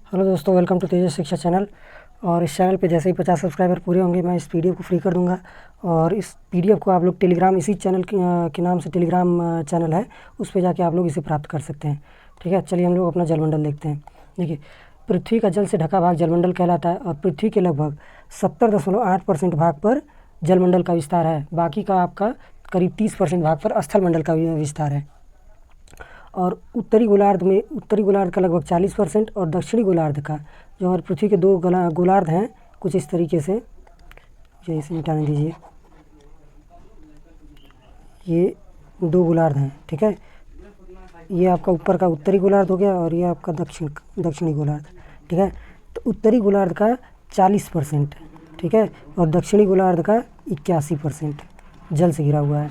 Hello दोस्तों, welcome to तेजस शिक्षा channel. और इस चैनल पे जैसे ही 50 सब्सक्राइबर पूरे होंगे मैं इस पीडीएफ को फ्री कर दूंगा। और इस पीडीएफ को आप लोग टेलीग्राम, इसी चैनल के नाम से टेलीग्राम चैनल है, उस पे जाके आप लोग इसे प्राप्त कर सकते हैं। ठीक है, चलिए हम लोग अपना जलमंडल देखते हैं। देखिए, पृथ्वी का जल से ढका भाग जलमंडल कहलाता है और पृथ्वी के लगभग 70.8% भाग पर जलमंडल का विस्तार है। बाकी का आपका करीब 30% भाग पर स्थलमंडल का विस्तार है। और उत्तरी गोलार्ध का लगभग 40% और दक्षिणी गोलार्ध का, जो हमारी पृथ्वी के दो गोलार्ध हैं, कुछ इस तरीके से, मुझे इसे मिटाने दीजिए, ये दो गोलार्ध हैं। ठीक है, ये आपका ऊपर का उत्तरी गोलार्ध हो गया और ये आपका दक्षिणी गोलार्ध। ठीक है, तो उत्तरी गोलार्ध का 40%, ठीक है, और दक्षिणी गोलार्ध का 81% जल से घिरा हुआ है।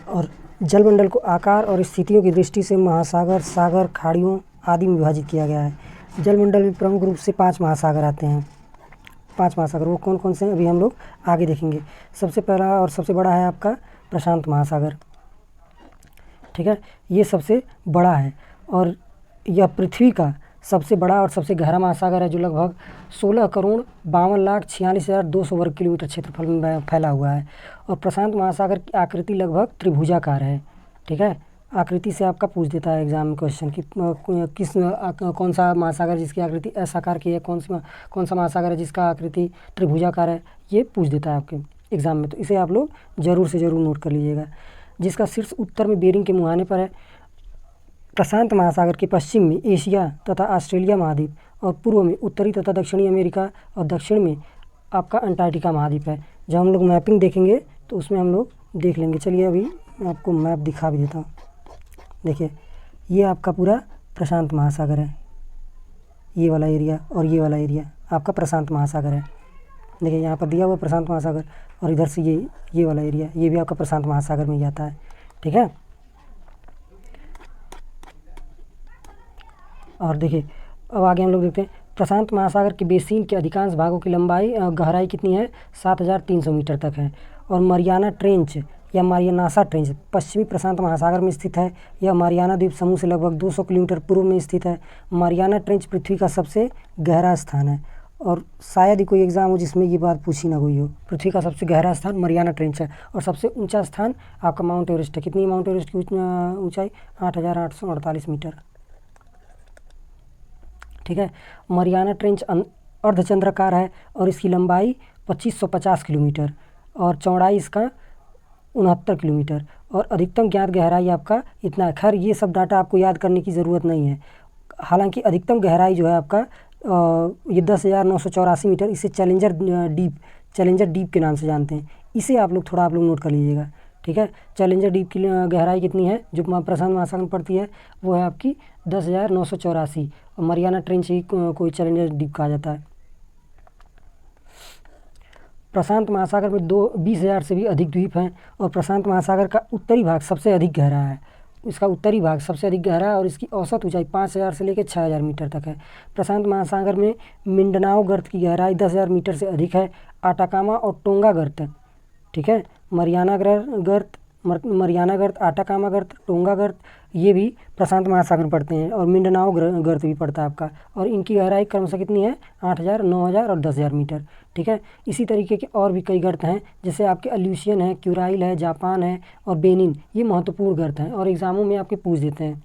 और जलमंडल को आकार और स्थितियों की दृष्टि से महासागर, सागर, खाड़ियों आदि में विभाजित किया गया है। जलमंडल में प्रमुख रूप से 5 महासागर आते हैं। 5 महासागर वो कौन कौन से हैं अभी हम लोग आगे देखेंगे। सबसे पहला और सबसे बड़ा है आपका प्रशांत महासागर। ठीक है, ये सबसे बड़ा है और यह पृथ्वी का सबसे बड़ा और सबसे गहरा महासागर है, जो लगभग 16,52,46,200 वर्ग किलोमीटर क्षेत्रफल में फैला हुआ है। और प्रशांत महासागर की आकृति लगभग त्रिभुजाकार है। ठीक है, आकृति से आपका पूछ देता है एग्जाम में क्वेश्चन कि कौन सा महासागर जिसकी आकृति एस आकार की है, कौन सा महासागर है जिसका आकृति त्रिभुजाकार है, ये पूछ देता है आपके एग्जाम में। तो इसे आप लोग ज़रूर से ज़रूर नोट कर लीजिएगा। जिसका शीर्ष उत्तर में बेरिंग के मुहाने पर है। प्रशांत महासागर के पश्चिम में एशिया तथा ऑस्ट्रेलिया महाद्वीप और पूर्व में उत्तरी तथा दक्षिणी अमेरिका और दक्षिण में आपका अंटार्कटिका महाद्वीप है। जब हम लोग मैपिंग देखेंगे तो उसमें हम लोग देख लेंगे। चलिए अभी मैं आपको मैप दिखा भी देता हूँ। देखिए, ये आपका पूरा प्रशांत महासागर है, ये वाला एरिया और ये वाला एरिया आपका प्रशांत महासागर है। देखिए, यहाँ पर दिया हुआ प्रशांत महासागर और इधर से ये वाला एरिया, ये भी आपका प्रशांत महासागर में ही आता है। ठीक है, और देखिए अब आगे हम लोग देखते हैं प्रशांत महासागर के बेसिन के अधिकांश भागों की लंबाई गहराई कितनी है, 7,300 मीटर तक है। और मारियाना ट्रेंच या मारियानासा ट्रेंच पश्चिमी प्रशांत महासागर में स्थित है। यह मारियाना द्वीप समूह से लगभग 200 किलोमीटर पूर्व में स्थित है। मारियाना ट्रेंच पृथ्वी का सबसे गहरा स्थान है और शायद ही कोई एग्ज़ाम हो जिसमें ये बात पूछी ना गई हो। पृथ्वी का सबसे गहरा स्थान मारियाना ट्रेंच है और सबसे ऊंचा स्थान आपका माउंट एवरेस्ट है। कितनी माउंट एवरेस्ट की ऊंचाई, 8,848 मीटर। ठीक है, मारियाना ट्रेंच अर्धचंद्राकार है और इसकी लंबाई 2550 किलोमीटर और चौड़ाई इसका 69 किलोमीटर और अधिकतम ज्ञात गहराई आपका इतना है। खैर ये सब डाटा आपको याद करने की ज़रूरत नहीं है। हालांकि अधिकतम गहराई जो है आपका ये 10,984 मीटर, इसे चैलेंजर डीप के नाम से जानते हैं। इसे आप लोग नोट कर लीजिएगा। ठीक है, चैलेंजर डीप की गहराई कितनी है जो प्रशांत महासागर में पड़ती है, वो है आपकी 10,984 और मारियाना ट्रेंच ही कोई चैलेंजर डीप कहा जाता है। प्रशांत महासागर में 20,000 से भी अधिक द्वीप हैं और प्रशांत महासागर का उत्तरी भाग सबसे अधिक गहरा है। इसका उत्तरी भाग सबसे अधिक गहरा है और इसकी औसत ऊंचाई 5,000 से लेकर 6,000 मीटर तक है। प्रशांत महासागर में मिंडनाओ गर्त की गहराई 10,000 मीटर से अधिक है। आटाकामा और टोंगा गर्त, ठीक है, मारियाना गर्त, आटाकामा गर्त, टोंगा गर्त, ये भी प्रशांत महासागर में पड़ते हैं और मिंडनाओ गर्त भी पड़ता है आपका। और इनकी गहराई क्रमशः कितनी है, 8,000, 9,000 और 10,000 मीटर। ठीक है, इसी तरीके के और भी कई गर्त हैं, जैसे आपके अल्यूशियन है, क्यूराइल है, जापान है और बेनिन, ये महत्वपूर्ण गर्त हैं और एग्जामों में आपके पूछ देते हैं।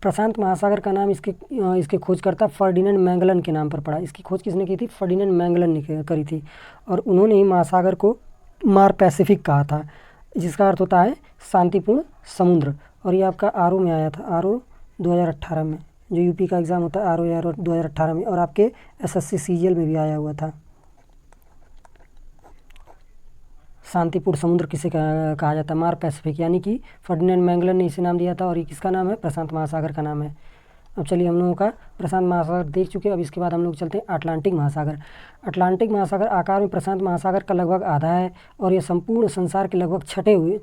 प्रशांत महासागर का नाम इसके खोजकर्ता फर्डिनेंड मैगलन के नाम पर पड़ा। इसकी खोज किसने की थी, फर्डिनेंड मैगलन ने करी थी और उन्होंने ही महासागर को मार पैसिफिक कहा था, जिसका अर्थ होता है शांतिपूर्ण समुद्र। और ये आपका आरओ में आया था, आरओ 2018 में, जो यूपी का एग्ज़ाम होता है आरओ 2018 में, और आपके एसएससी सीजीएल में भी आया हुआ था। शांतिपूर्ण समुद्र किसे कहा जाता है, मार पैसिफिक, यानी कि फर्डिनेंड मैगलन ने इसे नाम दिया था और ये किसका नाम है, प्रशांत महासागर का नाम है। अब चलिए हम लोगों का प्रशांत महासागर देख चुके हैं। अब इसके बाद हम लोग चलते हैं अटलांटिक महासागर। अटलांटिक महासागर आकार में प्रशांत महासागर का लगभग आधा है और यह संपूर्ण संसार के लगभग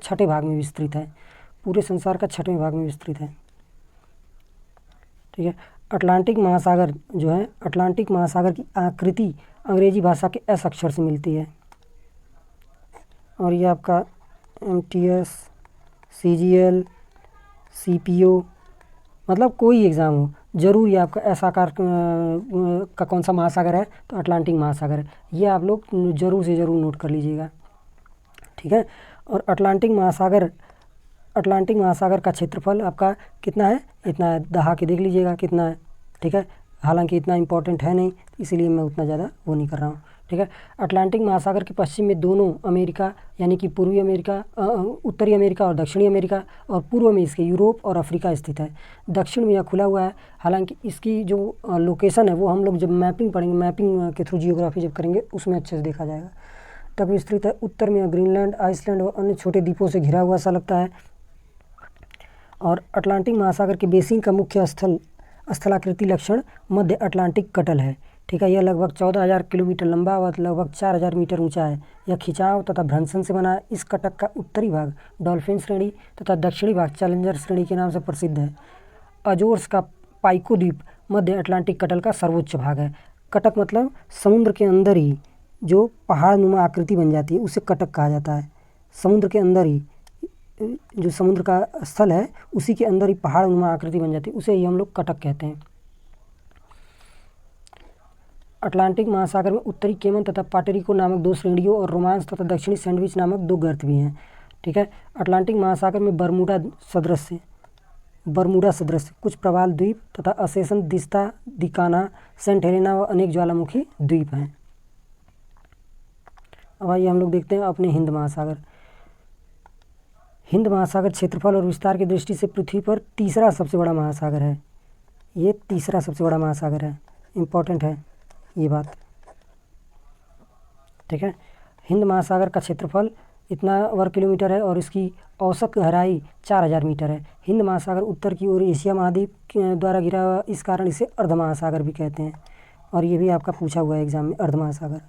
छठे भाग में विस्तृत है। पूरे संसार का 6वें भाग में विस्तृत है। ठीक है, अटलांटिक महासागर जो है, अटलांटिक महासागर की आकृति अंग्रेजी भाषा के एस अक्षर से मिलती है और ये आपका MTS, CGL, CPO, मतलब कोई एग्ज़ाम हो जरूर ये आपका ऐसा आकार का कौन सा महासागर है, तो अटलांटिक महासागर है। ये आप लोग जरूर से ज़रूर नोट कर लीजिएगा, ठीक है। और अटलांटिक महासागर का क्षेत्रफल आपका कितना है, इतना है, दहा के देख लीजिएगा कितना है, ठीक है। हालांकि इतना इम्पोर्टेंट है नहीं, इसीलिए मैं उतना ज़्यादा वो नहीं कर रहा हूँ, ठीक है। अटलांटिक महासागर के पश्चिम में दोनों अमेरिका यानी कि पूर्वी अमेरिका, उत्तरी अमेरिका और दक्षिणी अमेरिका, और पूर्व में इसके यूरोप और अफ्रीका स्थित है। दक्षिण में यह खुला हुआ है। हालांकि इसकी जो लोकेशन है वो हम लोग जब मैपिंग पढ़ेंगे, मैपिंग के थ्रू जियोग्राफी जब करेंगे उसमें अच्छे से देखा जाएगा। तक विस्तृत है। उत्तर में ग्रीनलैंड, आइसलैंड और अन्य छोटे द्वीपों से घिरा हुआ सा लगता है। और अटलांटिक महासागर के बेसिन का मुख्य स्थलाकृति लक्षण मध्य अटलांटिक कटल है, ठीक है। यह लगभग 14,000 किलोमीटर लंबा और लगभग 4,000 मीटर ऊंचा है। यह खिंचाव तथा भ्रंशन से बना है। इस कटक का उत्तरी भाग डॉल्फिन श्रेणी तथा दक्षिणी भाग चैलेंजर श्रेणी के नाम से प्रसिद्ध है। अजोर्स का पाइको द्वीप मध्य अटलांटिक कटल का सर्वोच्च भाग है। कटक मतलब समुद्र के अंदर ही जो पहाड़ नुमा आकृति बन जाती है उसे कटक कहा जाता है। समुद्र के अंदर ही जो समुद्र का स्थल है उसी के अंदर ही पहाड़ नुमा आकृति बन जाती है, उसे ही हम लोग कटक कहते हैं। अटलांटिक महासागर में उत्तरी केमन तथा पाटरिको नामक 2 श्रेणियों और रोमांस तथा दक्षिणी सैंडविच नामक 2 गर्त भी हैं, ठीक है। अटलांटिक महासागर में बरमूडा सदृश कुछ प्रवाल द्वीप तथा असेसन दिस्ता दिकाना सेंट हेलेना व अनेक ज्वालामुखी द्वीप हैं। अब आइए हम लोग देखते हैं अपने हिंद महासागर। हिंद महासागर क्षेत्रफल और विस्तार की दृष्टि से पृथ्वी पर तीसरा सबसे बड़ा महासागर है। ये तीसरा सबसे बड़ा महासागर है, इम्पोर्टेंट है ये बात, ठीक है। हिंद महासागर का क्षेत्रफल इतना वर्ग किलोमीटर है और इसकी औसत गहराई 4,000 मीटर है। हिंद महासागर उत्तर की ओर एशिया महाद्वीप द्वारा घिरा हुआ, इस कारण इसे अर्ध महासागर भी कहते हैं। और ये भी आपका पूछा हुआ है एग्जाम में, अर्ध महासागर।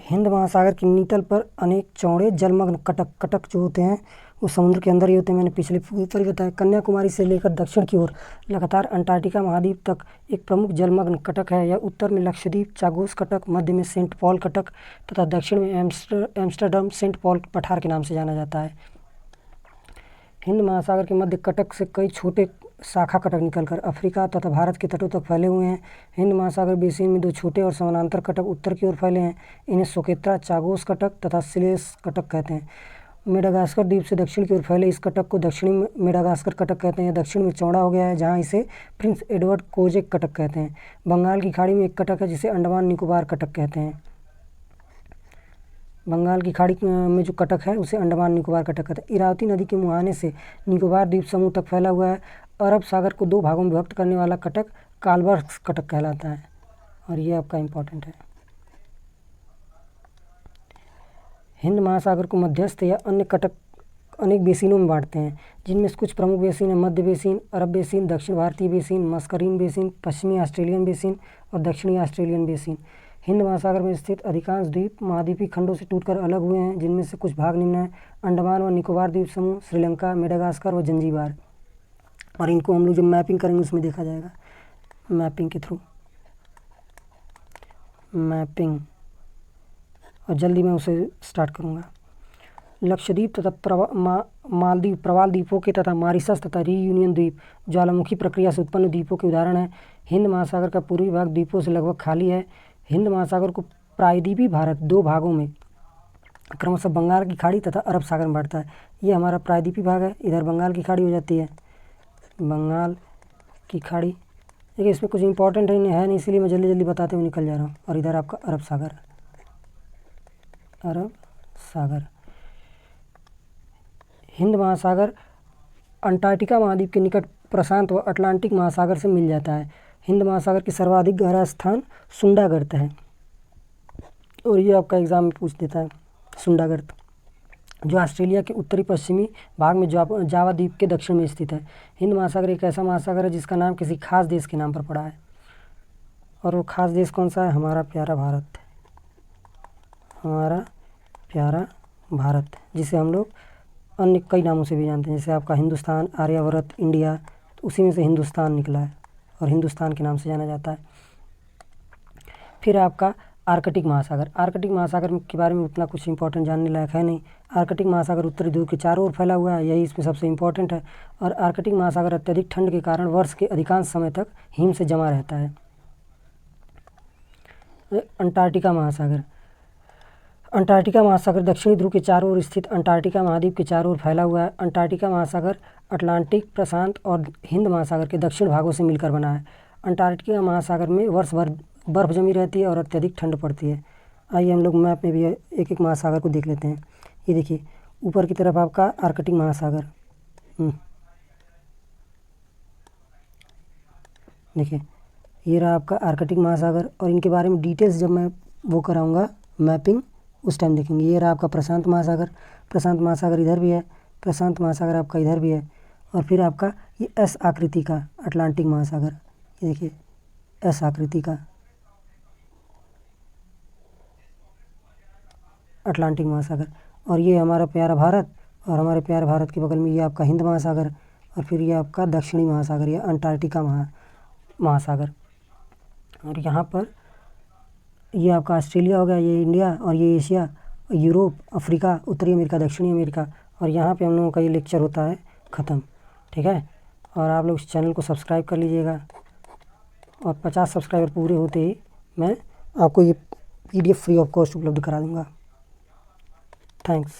हिंद महासागर की नीतल पर अनेक चौड़े जलमग्न कटक जो होते हैं वो समुद्र के अंदर ही होते हैं। मैंने पिछले ऊपर ही बताया। कन्याकुमारी से लेकर दक्षिण की ओर लगातार अंटार्कटिका महाद्वीप तक एक प्रमुख जलमग्न कटक है। यह उत्तर में लक्षद्वीप चागोस कटक, मध्य में सेंट पॉल कटक तथा दक्षिण में एम्स्टर्डम सेंट पॉल पठार के नाम से जाना जाता है। हिंद महासागर के मध्य कटक से कई छोटे शाखा कटक निकलकर अफ्रीका तथा भारत के तटों तक फैले हुए हैं। हिंद महासागर बेसिन में 2 छोटे और समानांतर कटक उत्तर की ओर फैले हैं। इन्हें सोकेत्रा चागोस कटक तथा सिलेस कटक कहते हैं। मेडागास्कर द्वीप से दक्षिण की ओर फैले इस कटक को दक्षिणी मेडागास्कर कटक कहते हैं। यह दक्षिण में चौड़ा हो गया है, जहाँ इसे प्रिंस एडवर्ड कोजेक कटक कहते हैं। बंगाल की खाड़ी में एक कटक है जिसे अंडमान निकोबार कटक कहते हैं। बंगाल की खाड़ी में जो कटक है उसे अंडमान निकोबार कटक कहते हैं। इरावती नदी के मुहाने से निकोबार द्वीप समूह तक फैला हुआ है। अरब सागर को 2 भागों में विभक्त करने वाला कटक कालवर्स कटक कहलाता है। और ये आपका इम्पोर्टेंट है। हिंद महासागर को मध्यस्थ या अन्य कटक अनेक बेसिनों में बांटते हैं, जिनमें से कुछ प्रमुख बेसिन है मध्य बेसिन, अरब बेसिन, दक्षिण भारतीय बेसिन, मस्करीन बेसिन, पश्चिमी ऑस्ट्रेलियन बेसिन और दक्षिणी ऑस्ट्रेलियन बेसिन। हिंद महासागर में स्थित अधिकांश द्वीप महाद्वीपीय खंडों से टूटकर अलग हुए हैं, जिनमें से कुछ भाग निम्न हैं: अंडमान व निकोबार द्वीप समूह, श्रीलंका, मेडागास्कर व जंजीबार। और इनको हम लोग जब मैपिंग करेंगे उसमें देखा जाएगा, मैपिंग के थ्रू मैपिंग। और जल्दी मैं उसे स्टार्ट करूँगा। लक्षद्वीप तथा मालदीव प्रवाल द्वीपों के तथा मॉरिशस तथा रीयूनियन द्वीप ज्वालामुखी प्रक्रिया से उत्पन्न द्वीपों के उदाहरण हैं। हिंद महासागर का पूर्वी भाग द्वीपों से लगभग खाली है। हिंद महासागर को प्रायद्वीपीय भारत 2 भागों में क्रमशः बंगाल की खाड़ी तथा अरब सागर में बांटता है। ये हमारा प्रायद्वीपीय भाग है, इधर बंगाल की खाड़ी हो जाती है, बंगाल की खाड़ी। देखिए इसमें कुछ इंपॉर्टेंट है नहीं, इसलिए मैं जल्दी जल्दी बताते हुए निकल जा रहा हूँ। और इधर आपका अरब सागर, अरब सागर। हिंद महासागर अंटार्कटिका महाद्वीप के निकट प्रशांत व अटलांटिक महासागर से मिल जाता है। हिंद महासागर की सर्वाधिक गहरा स्थान सुंडा गर्त है, और ये आपका एग्जाम में पूछ देता है। सुंडा गर्त जो ऑस्ट्रेलिया के उत्तरी पश्चिमी भाग में जावा द्वीप के दक्षिण में स्थित है। हिंद महासागर एक ऐसा महासागर है जिसका नाम किसी खास देश के नाम पर पड़ा है, और वो खास देश कौन सा है? हमारा प्यारा भारत, हमारा प्यारा भारत, जिसे हम लोग अन्य कई नामों से भी जानते हैं, जैसे आपका हिंदुस्तान, आर्यावर्त, इंडिया, तो उसी में से हिंदुस्तान निकला है और हिंदुस्तान के नाम से जाना जाता है। फिर आपका आर्कटिक महासागर। आर्कटिक महासागर के बारे में उतना कुछ इंपॉर्टेंट जानने लायक है नहीं। आर्कटिक महासागर उत्तरी ध्रुव के चारों ओर फैला हुआ है, यही इसमें सबसे इम्पोर्टेंट है। और आर्कटिक महासागर अत्यधिक ठंड के कारण वर्ष के अधिकांश समय तक हिम से जमा रहता है। अंटार्कटिका महासागर। अंटार्कटिका महासागर दक्षिणी ध्रुव के चारों ओर स्थित अंटार्कटिका महाद्वीप के चारों ओर फैला हुआ है। अंटार्कटिका महासागर अटलांटिक, प्रशांत और हिंद महासागर के दक्षिण भागों से मिलकर बना है। अंटार्कटिका महासागर में वर्ष भर बर्फ़ जमी रहती है और अत्यधिक ठंड पड़ती है। आइए हम लोग मैप में भी एक एक महासागर को देख लेते हैं। ये देखिए ऊपर की तरफ आपका आर्कटिक महासागर, देखिए ये रहा आपका आर्कटिक महासागर। और इनके बारे में डिटेल्स जब मैं वो कराऊंगा मैपिंग उस टाइम देखेंगे। ये रहा आपका प्रशांत महासागर। प्रशांत महासागर इधर भी है, प्रशांत महासागर आपका इधर भी है। और फिर आपका ये एस आकृति का अटलांटिक महासागर, ये देखिए एस आकृति का अटलांटिक महासागर। और ये हमारा प्यारा भारत, और हमारे प्यारे भारत के बगल में ये आपका हिंद महासागर। और फिर ये आपका दक्षिणी महासागर या अंटार्कटिका महासागर। और यहाँ पर ये आपका ऑस्ट्रेलिया हो गया, ये इंडिया, और ये एशिया, यूरोप, अफ्रीका, उत्तरी अमेरिका, दक्षिणी अमेरिका। और यहाँ पे हम लोगों का ये लेक्चर होता है ख़त्म। ठीक है, और आप लोग इस चैनल को सब्सक्राइब कर लीजिएगा। और 50 सब्सक्राइबर पूरे होते ही मैं आपको ये PDF फ्री ऑफ कॉस्ट उपलब्ध करा दूँगा। थैंक्स।